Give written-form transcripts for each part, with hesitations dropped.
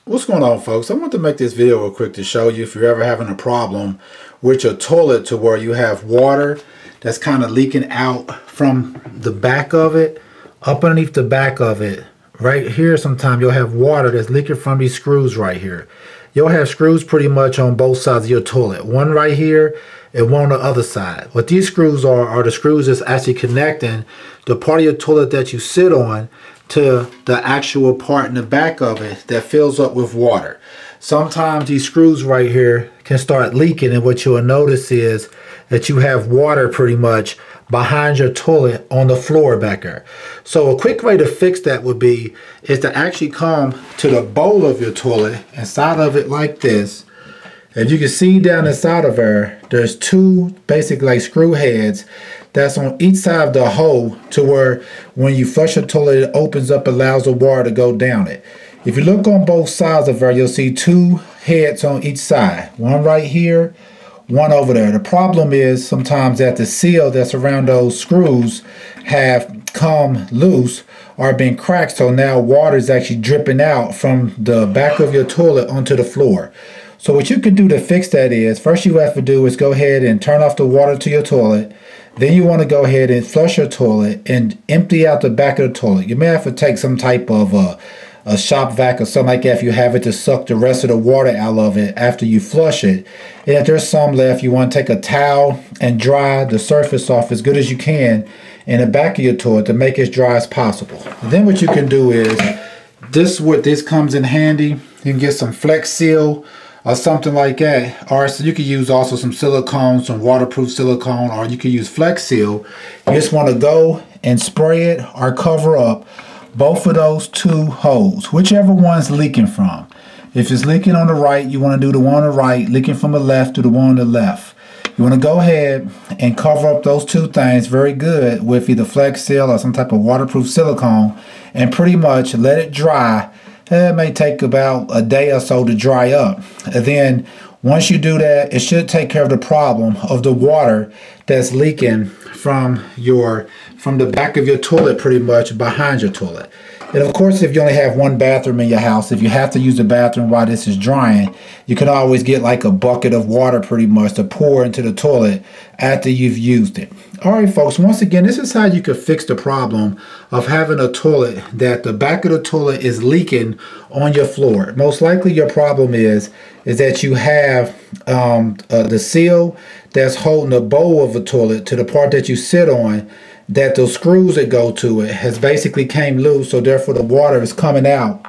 What's going on, folks? I want to make this video real quick to show you if you're ever having a problem with your toilet to where you have water that's kind of leaking out from the back of it, up underneath the back of it. Right here, sometimes you'll have water that's leaking from these screws right here. You'll have screws pretty much on both sides of your toilet. One right here and one on the other side. What these screws are the screws that's actually connecting the part of your toilet that you sit on to the actual part in the back of it that fills up with water. Sometimes these screws right here can start leaking, and what you'll notice is that you have water pretty much behind your toilet on the floor back there. So a quick way to fix that would be is to actually come to the bowl of your toilet inside of it like this. As you can see down inside of there, there's two basically like screw heads that's on each side of the hole to where when you flush your toilet, it opens up, allows the water to go down it. If you look on both sides of there, you'll see two heads on each side. One right here, one over there. The problem is sometimes that the seal that's around those screws have come loose or been cracked, so now water is actually dripping out from the back of your toilet onto the floor. So what you can do to fix that is, first you have to do is go ahead and turn off the water to your toilet. Then you want to go ahead and flush your toilet and empty out the back of the toilet. You may have to take some type of a shop vac or something like that if you have it to suck the rest of the water out of it after you flush it. And if there's some left, you want to take a towel and dry the surface off as good as you can in the back of your toilet to make it as dry as possible. And then what you can do is, this comes in handy. You can get some Flex Seal or something like that, or so you could use also some silicone, some waterproof silicone, or you could use Flex Seal. You just want to go and spray it or cover up both of those two holes, whichever one's leaking from. If it's leaking on the right, you want to do the one on the right. Leaking from the left, do the one on the left. You want to go ahead and cover up those two things very good with either Flex Seal or some type of waterproof silicone, and pretty much let it dry. It may take about a day or so to dry up. And then once you do that, it should take care of the problem of the water that's leaking from the back of your toilet, pretty much behind your toilet. And of course, if you only have one bathroom in your house, if you have to use the bathroom while this is drying, you can always get like a bucket of water pretty much to pour into the toilet after you've used it. All right, folks, once again, this is how you can fix the problem of having a toilet that the back of the toilet is leaking on your floor. Most likely your problem is that you have the seal that's holding the bowl of a toilet to the part that you sit on, that those screws that go to it has basically came loose, so therefore the water is coming out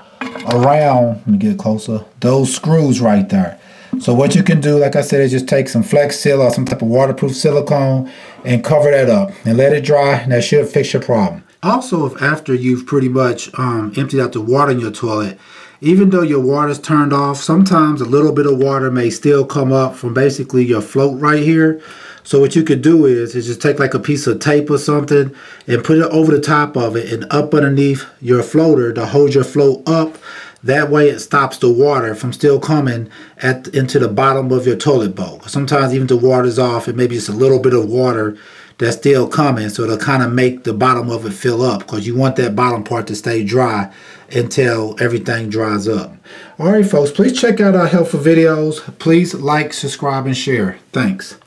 around, let me get closer, those screws right there. So what you can do, like I said, is just take some Flex Seal or some type of waterproof silicone and cover that up and let it dry, and that should fix your problem. Also, if after you've pretty much emptied out the water in your toilet, even though your water's turned off, sometimes a little bit of water may still come up from basically your float right here. So what you could do is just take like a piece of tape or something and put it over the top of it and up underneath your floater to hold your float up. That way it stops the water from still coming into the bottom of your toilet bowl. Sometimes even the water's off, it may be just a little bit of water that's still coming, so it'll kind of make the bottom of it fill up, because you want that bottom part to stay dry until everything dries up. All right, folks, please check out our helpful videos. Please like, subscribe, and share. Thanks.